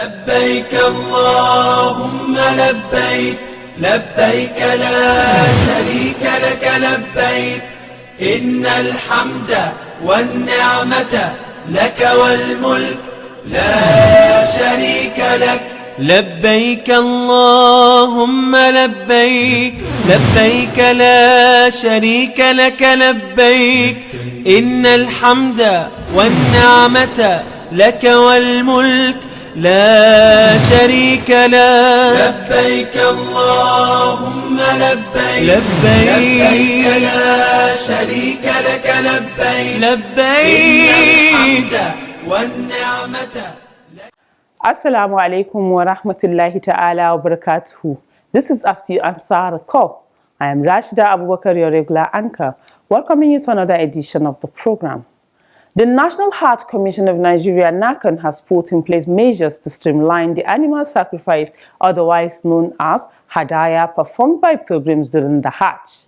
لبيك اللهم لبيك لبيك لا شريك لك لبيك إن الحمد والنعمة لك والملك لا شريك لك لبيك اللهم لبيك لبيك لا شريك لك لبيك إن الحمد والنعمة لك والملك لا شريك لك لبيك اللهم لبيك لبيك لا شريك لك لبيك لبيك والنعمة. Assalamu alaikum wa rahmatullahi ta'ala wa barakatuhu. This is As You Answer the Call. I am Rashida Abubakar, your regular anchor, welcoming you to another edition of the program. The National Hajj Commission of Nigeria, NAHCON, has put in place measures to streamline the animal sacrifice, otherwise known as hadaya, performed by pilgrims during the Hajj.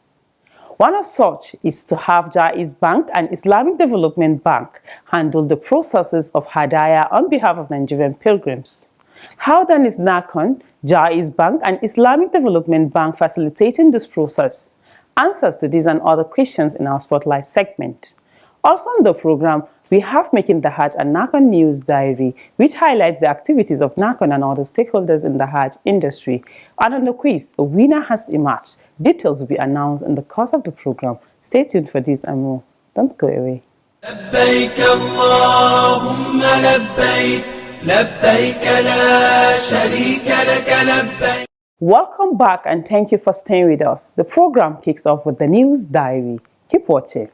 One of such is to have Jaiz Bank and Islamic Development Bank handle the processes of hadaya on behalf of Nigerian pilgrims. How then is NAHCON, Jaiz Bank and Islamic Development Bank facilitating this process? Answers to these and other questions in our Spotlight segment. Also on the program, we have Making the Hajj and NAHCON News Diary, which highlights the activities of NAHCON and other stakeholders in the Hajj industry. And on the quiz, a winner has emerged. Details will be announced in the course of the program. Stay tuned for this and more. Don't go away. لبيك اللهم لبيك لبيك لا شريك لك لبيك. Welcome back and thank you for staying with us. The program kicks off with the News Diary. Keep watching.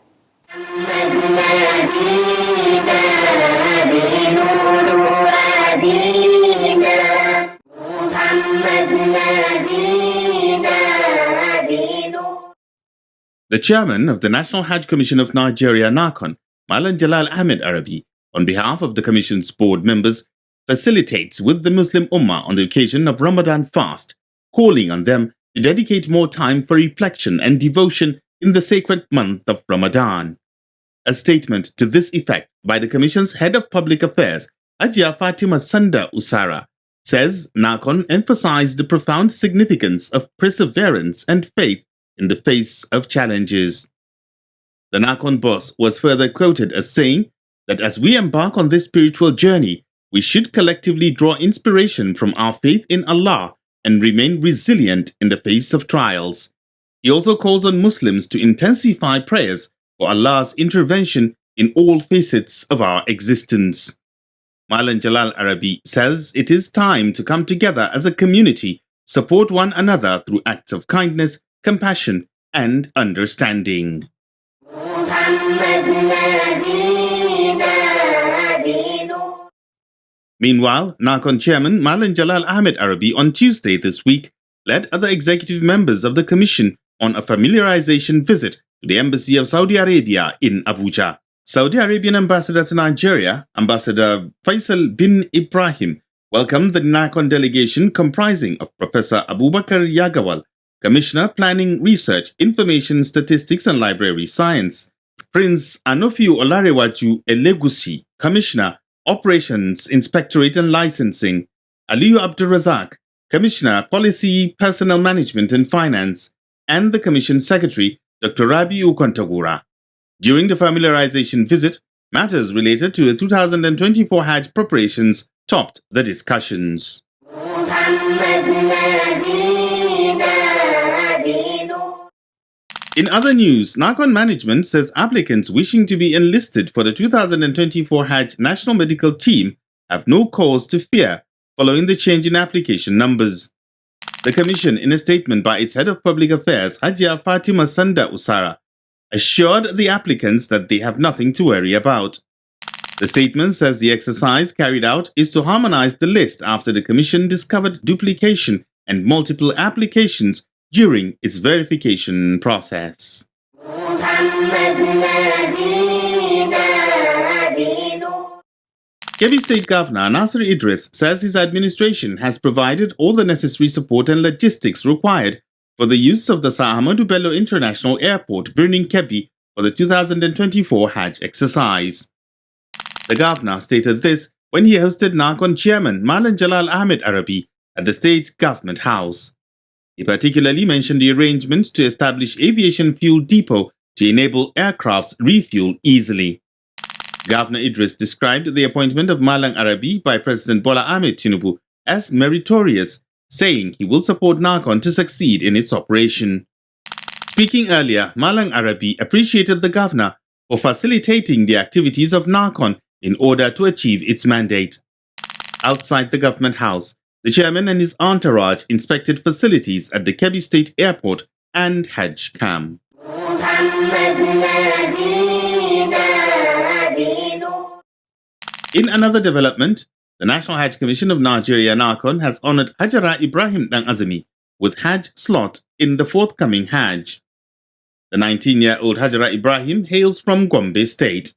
The chairman of the National Hajj Commission of Nigeria, NAHCON, Malan Jalal Ahmed Arabi, on behalf of the Commission's board members, facilitates with the Muslim Ummah on the occasion of Ramadan fast, calling on them to dedicate more time for reflection and devotion in the sacred month of Ramadan. A statement to this effect by the Commission's Head of Public Affairs, Hajia Fatima Sanda Usara, says NAHCON emphasized the profound significance of perseverance and faith in the face of challenges. The NAHCON boss was further quoted as saying that as we embark on this spiritual journey, we should collectively draw inspiration from our faith in Allah and remain resilient in the face of trials. He also calls on Muslims to intensify prayers for Allah's intervention in all facets of our existence. Malan Jalal Arabi says it is time to come together as a community, support one another through acts of kindness, compassion, and understanding. Meanwhile, NAHCON chairman Malan Jalal Ahmed Arabi on Tuesday this week led other executive members of the commission on a familiarization visit to the Embassy of Saudi Arabia in Abuja. Saudi Arabian Ambassador to Nigeria, Ambassador Faisal bin Ibrahim, welcomed the NAHCON delegation comprising of Professor Abubakar Yagawal, Commissioner Planning Research, Information Statistics and Library Science, Prince Anofiu Olarewaju Elegusi, Commissioner, Operations Inspectorate and Licensing, Aliyu Abdulrazak, Commissioner, Policy, Personnel Management and Finance, and the Commission Secretary, Dr. Rabiu Kontagura. During the familiarization visit, matters related to the 2024 Hajj preparations topped the discussions. In other news, NAHCON management says applicants wishing to be enlisted for the 2024 Hajj National Medical Team have no cause to fear following the change in application numbers. The Commission, in a statement by its Head of Public Affairs, Hajia Fatima Sanda Usara, assured the applicants that they have nothing to worry about. The statement says the exercise carried out is to harmonize the list after the Commission discovered duplication and multiple applications during its verification process. Kebbi State Governor Nasir Idris says his administration has provided all the necessary support and logistics required for the use of the Sir Ahmadu Bello International Airport, Birnin Kebbi, for the 2024 Hajj exercise. The governor stated this when he hosted NAHCON chairman Malan Jalal Ahmed Arabi at the state government house. He particularly mentioned the arrangements to establish aviation fuel depot to enable aircrafts refuel easily. Governor Idris described the appointment of Malang Arabi by President Bola Ahmed Tinubu as meritorious, saying he will support NAHCON to succeed in its operation. Speaking earlier, Malang Arabi appreciated the governor for facilitating the activities of NAHCON in order to achieve its mandate. Outside the government house, the chairman and his entourage inspected facilities at the Kebbi State Airport and Hajj camp. In another development, the National Hajj Commission of Nigeria NAHCON has honored Hajara Ibrahim Dan Azumi with Hajj slot in the forthcoming Hajj. The 19-year-old Hajara Ibrahim hails from Gombe State.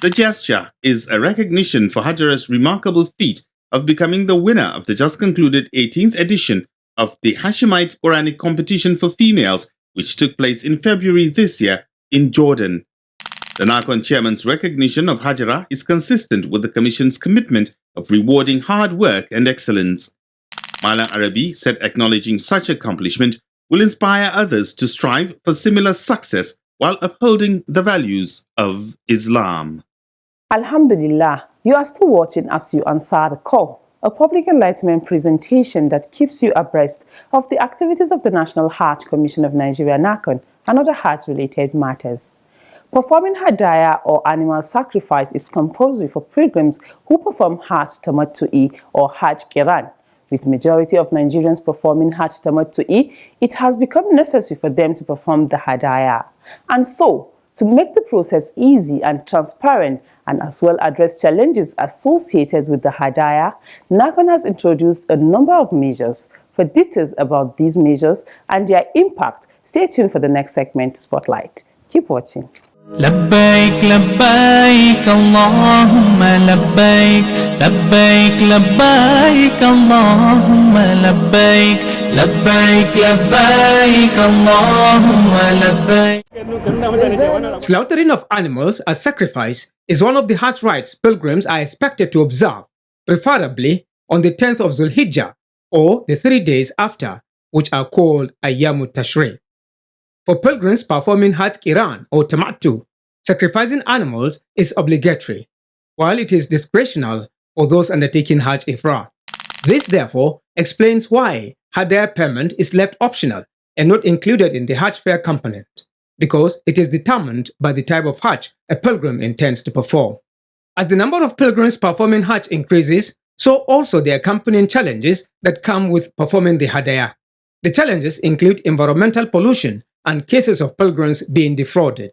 The gesture is a recognition for Hajara's remarkable feat of becoming the winner of the just concluded 18th edition of the Hashemite Quranic competition for females, which took place in February this year in Jordan. The NAHCON chairman's recognition of Hajara is consistent with the Commission's commitment of rewarding hard work and excellence. Malang Arabi said acknowledging such accomplishment will inspire others to strive for similar success while upholding the values of Islam. Alhamdulillah, you are still watching As You Answer the Call, a public enlightenment presentation that keeps you abreast of the activities of the National Hajj Commission of Nigeria NAHCON and other Hajj-related matters. Performing Hadaya or animal sacrifice is compulsory for pilgrims who perform Hajj Tamattu'i or Hajj Qiran. With majority of Nigerians performing Hajj Tamattu'i, it has become necessary for them to perform the Hadaya. And so, to make the process easy and transparent and as well address challenges associated with the Hadaya, NAHCON has introduced a number of measures. For details about these measures and their impact, stay tuned for the next segment, Spotlight. Keep watching. لبيك لبيك اللهم لبيك لبيك لبيك اللهم لبيك لبيك لبيك اللهم لبيك. Slaughtering of animals as sacrifice is one of the Hajj rites pilgrims are expected to observe, preferably on the 10th of Zulhijjah or the 3 days after, which are called Ayyamut Tashriq. For pilgrims performing Hajj Qiran or Tamattu, sacrificing animals is obligatory, while it is discretional for those undertaking Hajj Ifrad. This therefore explains why Hadaya payment is left optional and not included in the Hajj fare component, because it is determined by the type of Hajj a pilgrim intends to perform. As the number of pilgrims performing Hajj increases, so also the accompanying challenges that come with performing the Hadaya. The challenges include environmental pollution and cases of pilgrims being defrauded.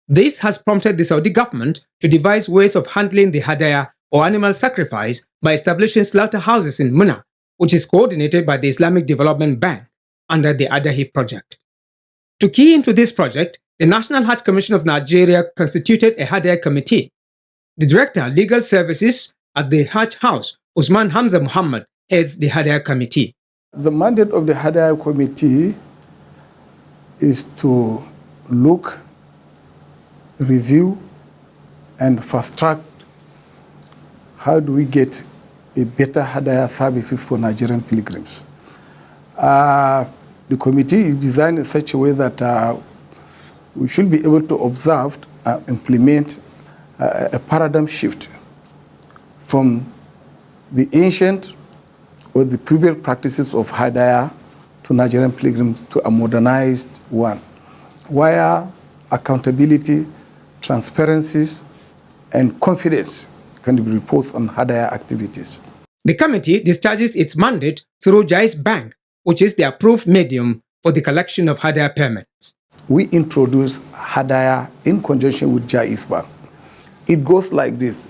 This has prompted the Saudi government to devise ways of handling the Hadaya or animal sacrifice by establishing slaughterhouses in Muna, which is coordinated by the Islamic Development Bank under the Adahi project. To key into this project, the National Hajj Commission of Nigeria constituted a Hadaya committee. The Director of Legal Services at the Hajj House, Usman Hamza Muhammad, heads the Hadaya committee. The mandate of the Hadaya committee is to look, review, and fast-track how do we get a better Hadaya services for Nigerian pilgrims. The committee is designed in such a way that we should be able to observe and implement a paradigm shift from the ancient or the previous practices of Hadaya to Nigerian pilgrims to a modernized one, where accountability, transparency, and confidence can be reported on Hadaya activities. The committee discharges its mandate through Jais Bank, which is the approved medium for the collection of Hadaya payments. We introduce Hadaya in conjunction with Jais Bank. It goes like this.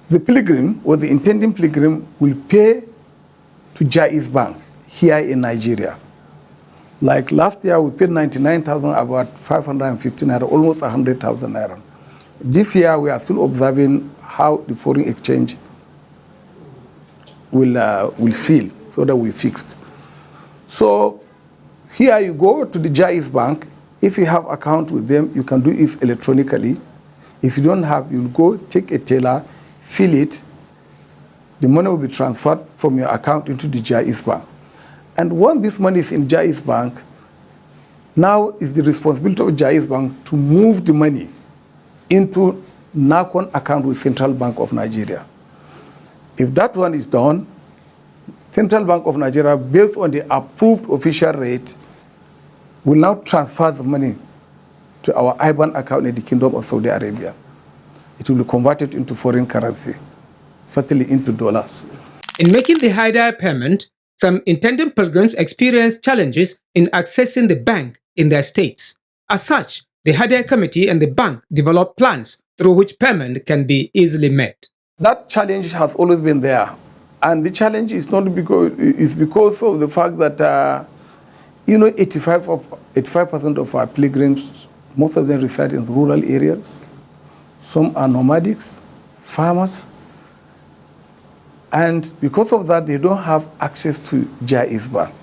The pilgrim or the intending pilgrim will pay to Jais Bank here in Nigeria. Like last year, we paid 99,000, about 515 naira, almost 100,000 naira. This year, we are still observing how the foreign exchange will feel, so that we fixed. So here you go to the Jais Bank. If you have account with them, you can do it electronically. If you don't have, you'll go take a teller, fill it, the money will be transferred from your account into the Jaiz Bank. And once this money is in Jaiz Bank, now it's the responsibility of Jaiz Bank to move the money into NAHCON account with Central Bank of Nigeria. If that one is done, Central Bank of Nigeria, based on the approved official rate, will now transfer the money to our IBAN account in the Kingdom of Saudi Arabia. It will be converted into foreign currency, certainly into dollars. In making the Hajj payment, some intending pilgrims experience challenges in accessing the bank in their states. As such, the Hajj committee and the bank develop plans through which payment can be easily made. That challenge has always been there. And the challenge is not because of the fact that, 85% of our pilgrims, most of them reside in rural areas. Some are nomadics, farmers. And because of that, they don't have access to Jaiz Bank.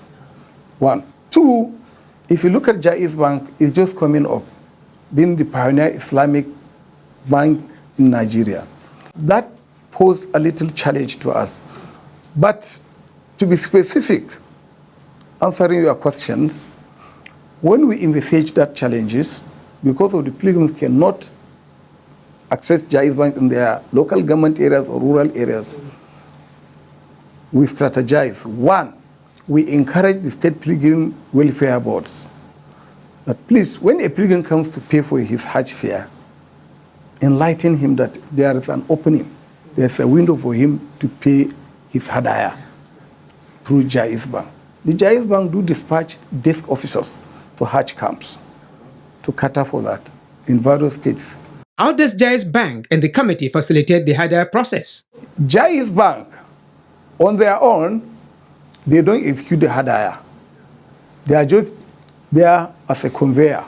One. Two, if you look at Jaiz Bank, it's just coming up, being the pioneer Islamic bank in Nigeria. That posed a little challenge to us. But to be specific, answering your questions, when we envisage that challenges, because of the pilgrims cannot access Jaiz Bank in their local government areas or rural areas, we strategize. One, we encourage the state pilgrim welfare boards that please, when a pilgrim comes to pay for his Hajj fare, enlighten him that there is an opening, there's a window for him to pay his hadaya through Jaiz Bank. The Jaiz Bank do dispatch desk officers to Hajj camps to cater for that in various states. How does Jaiz Bank and the committee facilitate the Hajj process? Jaiz Bank, on their own, they don't execute the hadaya. They are just there as a conveyor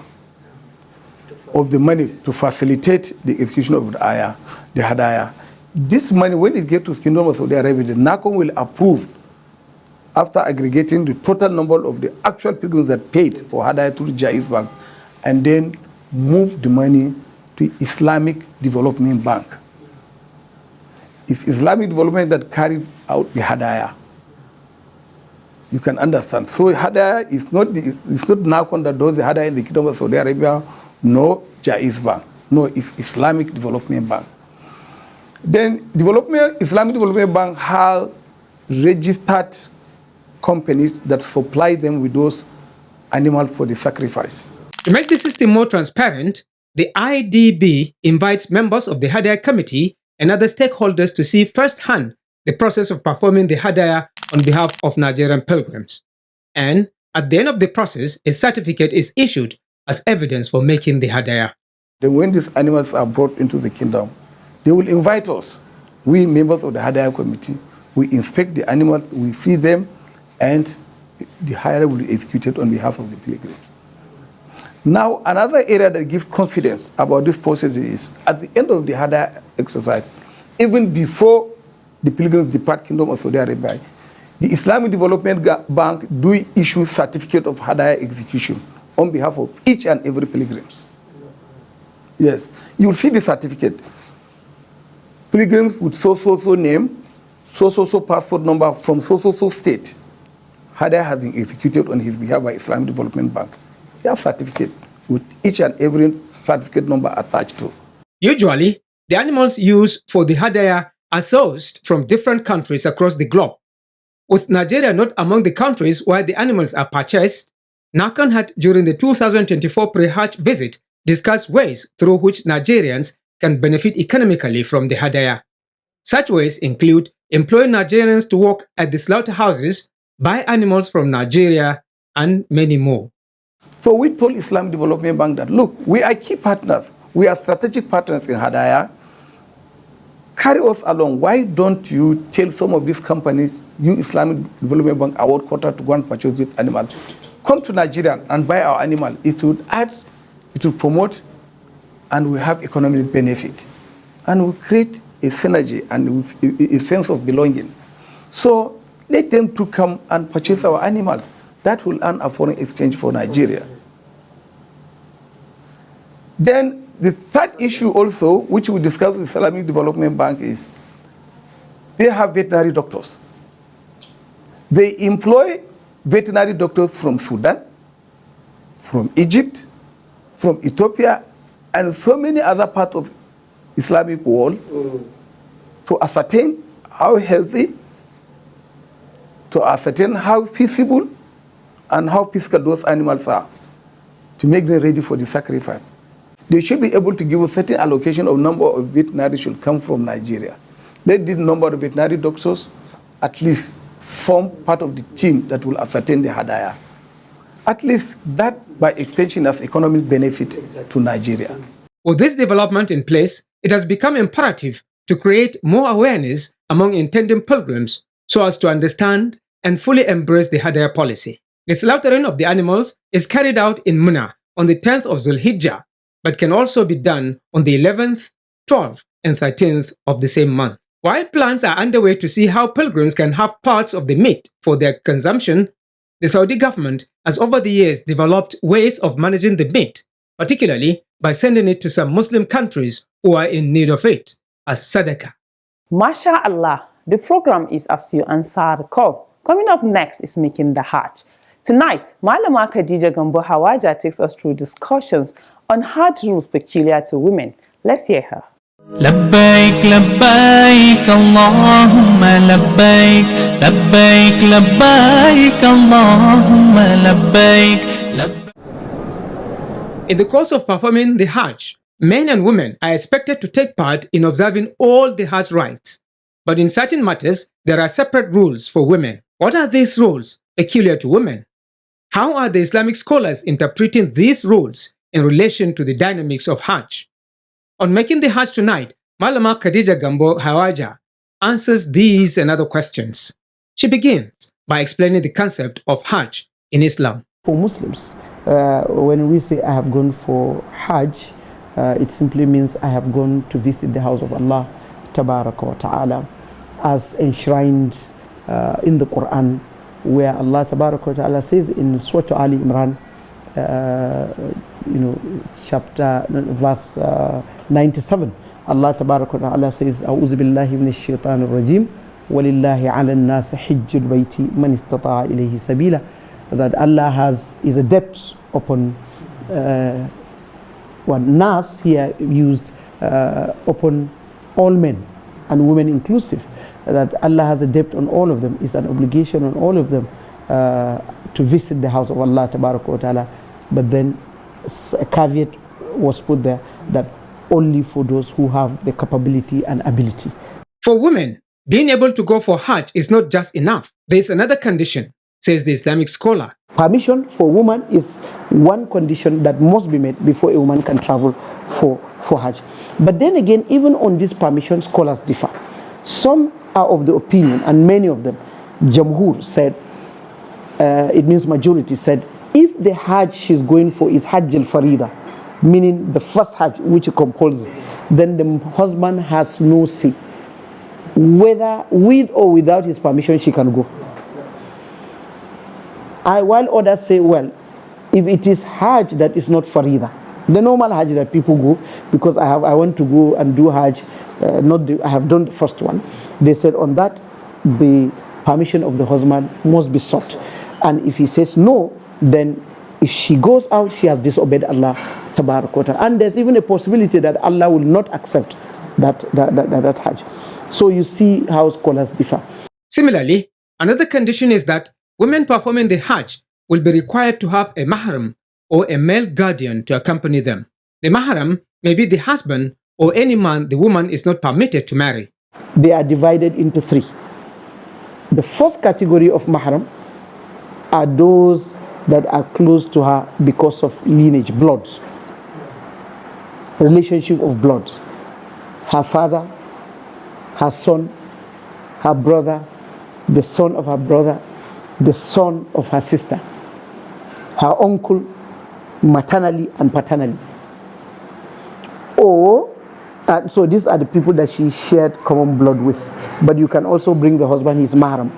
of the money to facilitate the execution of the hadaya. This money, when it gets to the Kingdom of Saudi Arabia, the NAHCON will approve after aggregating the total number of the actual pilgrims that paid for hadaya through Jaiz Bank, and then move the money to Islamic Development Bank. It's Islamic Development that carried out the hadaya. You can understand. So hadaya is not NAHCON that does the hadaya in the Kingdom of Saudi Arabia, no Jaiz Bank. No, it's Islamic Development Bank. Then Islamic Development Bank have registered companies that supply them with those animals for the sacrifice. To make the system more transparent, the IDB invites members of the Hajj committee and other stakeholders to see firsthand the process of performing the Hadaya on behalf of Nigerian pilgrims. And at the end of the process, a certificate is issued as evidence for making the Hadaya. Then when these animals are brought into the kingdom, they will invite us. We members of the Hadaya committee, we inspect the animals, we see them, and the Hadaya will be executed on behalf of the pilgrim. Now, another area that gives confidence about this process is at the end of the Hadaya exercise, even before the pilgrims depart Kingdom of Saudi Arabia, the Islamic Development Bank do issue certificate of Hadaya execution on behalf of each and every pilgrims. Yes, you'll see the certificate. Pilgrims with so-so-so name, so-so-so passport number from so-so-so state. Hadaya has been executed on his behalf by Islamic Development Bank. They have certificate with each and every certificate number attached to. Usually, the animals used for the Hadaya are sourced from different countries across the globe. With Nigeria not among the countries where the animals are purchased, NAHCON had, during the 2024 pre-Hajj visit, discussed ways through which Nigerians can benefit economically from the Hadaya. Such ways include employing Nigerians to work at the slaughterhouses, buy animals from Nigeria, and many more. So we told Islamic Development Bank that, look, we are key partners. We are strategic partners in Hadaya. Carry us along. Why don't you tell some of these companies, you Islamic Development Bank, our quota to go and purchase these animals. Come to Nigeria and buy our animal. It would add, it will promote, and we have economic benefit. And we create a synergy and a sense of belonging. So let them to come and purchase our animals. That will earn a foreign exchange for Nigeria. Then the third issue also, which we discussed with Islamic Development Bank, is They have veterinary doctors. They employ veterinary doctors from Sudan, from Egypt, from Ethiopia, and so many other parts of Islamic world to ascertain how healthy, to ascertain how feasible, and how physical those animals are, to make them ready for the sacrifice. They should be able to give a certain allocation of number of veterinary should come from Nigeria. Let this number of veterinary doctors at least form part of the team that will ascertain the hadaya. At least that, by extension, has economic benefit to Nigeria. With this development in place, it has become imperative to create more awareness among intending pilgrims so as to understand and fully embrace the hadaya policy. The slaughtering of the animals is carried out in Mina on the 10th of Zulhijjah, but can also be done on the 11th, 12th, and 13th of the same month. While plans are underway to see how pilgrims can have parts of the meat for their consumption, the Saudi government has over the years developed ways of managing the meat, particularly by sending it to some Muslim countries who are in need of it, as sadaqah. MashaAllah, the program is As You Ansar Call. Coming up next is Making the Hajj. Tonight, Malama Khadija Gambo Hawaja takes us through discussions on Hajj rules peculiar to women. Let's hear her. لبيك لبيك اللهم لبيك لبيك لبيك اللهم لبيك. In the course of performing the Hajj, men and women are expected to take part in observing all the Hajj rites. But in certain matters, there are separate rules for women. What are these rules peculiar to women? How are the Islamic scholars interpreting these rules in relation to the dynamics of Hajj? On Making the Hajj tonight, Malama Khadija Gambo Hawaja answers these and other questions. She begins by explaining the concept of Hajj in Islam. For Muslims, when we say I have gone for Hajj, it simply means I have gone to visit the house of Allah Tabaraka wa Ta'ala, as enshrined in the Quran, where Allah Tabaraka wa Ta'ala says in Surah Ali Imran, chapter verse 97, Allah Tabaraka wa Ta'ala says, "A'udhu billahi minash shaitanir rajim, walillahi 'alan nas hajjul bayti man istata'a ilayhi sabila." That Allah is adept upon nas here used upon all men and women inclusive. That Allah has a debt on all of them, is an obligation on all of them to visit the house of Allah Tabaraka wa Ta'ala. But then a caveat was put there that only for those who have the capability and ability. For women, being able to go for Hajj is not just enough. There is another condition, says the Islamic scholar. Permission for woman is one condition that must be met before a woman can travel for Hajj. But then again, even on this permission, scholars differ. Some are of the opinion, and many of them, Jamhur said, it means majority said, if the Hajj she's going for is Hajj al-Farida, meaning the first Hajj which is compulsory, then the husband has no say. Whether with or without his permission, she can go. While others say, well, if it is Hajj that is not Farida, the normal Hajj that people go, because I want to go and do Hajj, I have done the first one. They said on that, the permission of the husband must be sought. And if he says no, then if she goes out, she has disobeyed Allah Tabaraka wa Ta'ala. And there's even a possibility that Allah will not accept that Hajj. So you see how scholars differ. Similarly, another condition is that women performing the Hajj will be required to have a mahram or a male guardian to accompany them. The mahram may be the husband or any man the woman is not permitted to marry. They are divided into three. The first category of mahram are those that are close to her because of lineage, blood, relationship of blood. Her father, her son, her brother, the son of her brother, the son of her sister, her uncle, maternally and paternally. So these are the people that she shared common blood with. But you can also bring the husband, his mahram,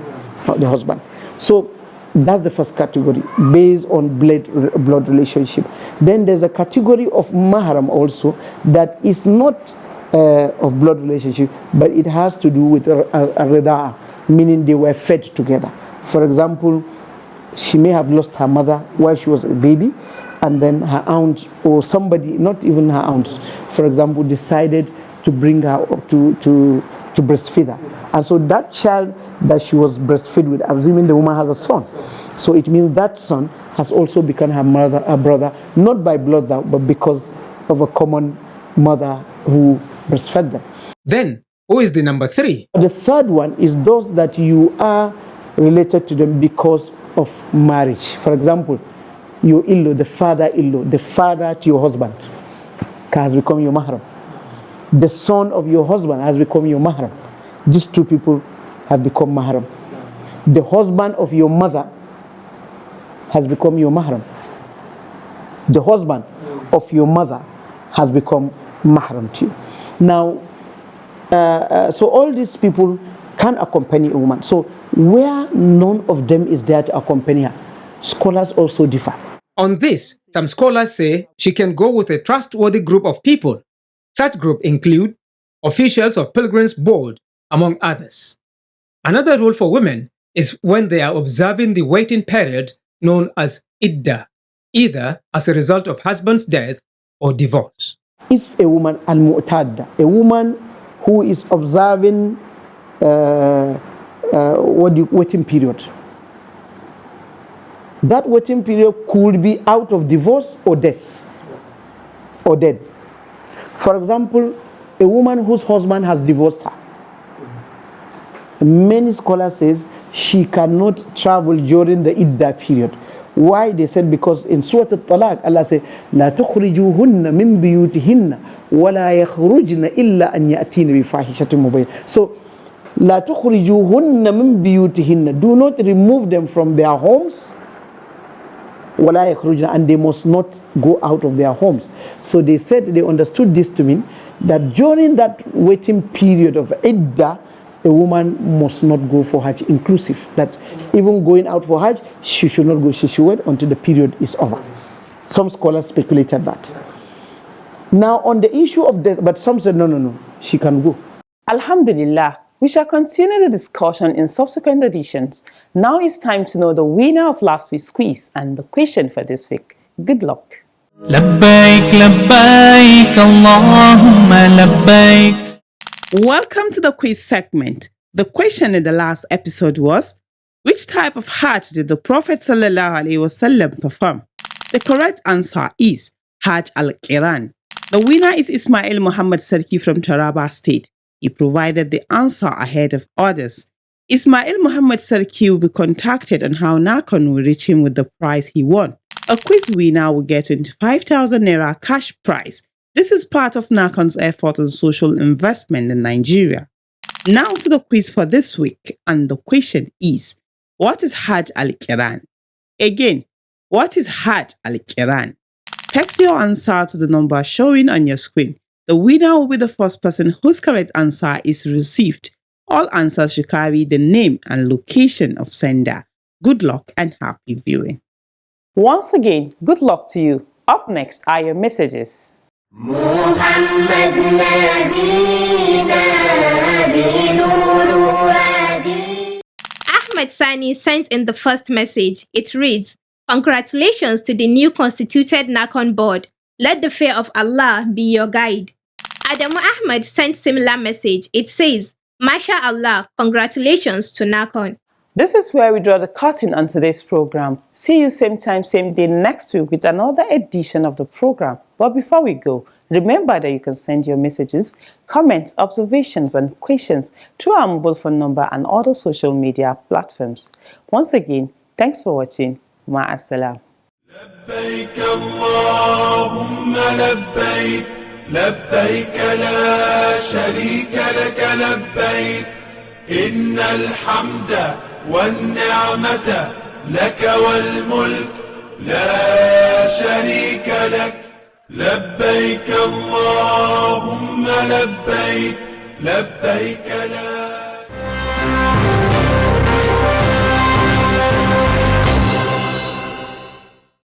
not the husband. So that's the first category, based on blood relationship. Then there's a category of mahram also that is not of blood relationship, but it has to do with a rida'a, meaning they were fed together. For example, she may have lost her mother while she was a baby, and then her aunt or somebody, not even her aunt, for example, decided to bring her up to breastfeed her. And so that child that she was breastfed with, assuming the woman has a son, so it means that son has also become her mother, her brother, not by blood, but because of a common mother who breastfed them. Then, who is the number 3? The third one is those that you are related to them because of marriage. For example, your in-law, the father-in-law, the father to your husband has become your mahram. The son of your husband has become your mahram. These two people have become mahram. The husband of your mother has become your mahram. The husband of your mother has become mahram to you. Now, so all these people can accompany a woman. So where none of them is there to accompany her, scholars also differ. On this, some scholars say she can go with a trustworthy group of people. Such group include officials of Pilgrims Board, among others. Another rule for women is when they are observing the waiting period known as idda, either as a result of husband's death or divorce. If a woman, al-mu'tadda, a woman who is observing waiting period, that waiting period could be out of divorce or death or dead. For example, a woman whose husband has divorced her, many scholars say she cannot travel during the idda period. Why? They said because in Surah Al-Talaq, Allah said, لا تخرجوهن من بيوتهن ولا يخرجن إلا أن يأتين بفاحشة مبينة. So, لا تخرجوهن من بيوتهن, do not remove them from their homes, ولا يخرجن, and they must not go out of their homes. So they said, they understood this to mean that during that waiting period of idda, a woman must not go for Hajj, inclusive. That even going out for Hajj, she should not go, she should wait until the period is over. Some scholars speculated that. Now on the issue of death, but some said no, she can go. Alhamdulillah, we shall continue the discussion in subsequent editions. Now it's time to know the winner of last week's quiz and the question for this week. Good luck. لبيك لبيك اللهم لبيك. Welcome to the quiz segment. The question in the last episode was, which type of Hajj did the Prophet ﷺ perform? The correct answer is Hajj al-Qiran. The winner is Ismail Muhammad Sarki from Taraba State. He provided the answer ahead of others. Ismail Muhammad Sarki will be contacted on how NAHCON will reach him with the prize he won. A quiz winner will get 25,000 Naira cash prize. This is part of NAHCON's effort on social investment in Nigeria. Now to the quiz for this week, and the question is, what is Hajj al-Qiran? Again, what is Hajj al-Qiran? Text your answer to the number showing on your screen. The winner will be the first person whose correct answer is received. All answers should carry the name and location of sender. Good luck and happy viewing. Once again, good luck to you. Up next are your messages. Ahmed Sani sent in the first message. It reads, "Congratulations to the new constituted NAHCON board. Let the fear of Allah be your guide." Adamu Ahmed sent similar message. It says, "Masha Allah, congratulations to NAHCON." This is where we draw the curtain on today's program. See you same time, same day next week with another edition of the program. But before we go, remember that you can send your messages, comments, observations, and questions through our mobile phone number and other social media platforms. Once again, thanks for watching. Ma'assalam. لبيك اللهم لبيك لبيك لا شريك لك لبيك إن الحمد والنعمة لك والملك لا شريك لك لبيك اللهم لبيك لبيك لا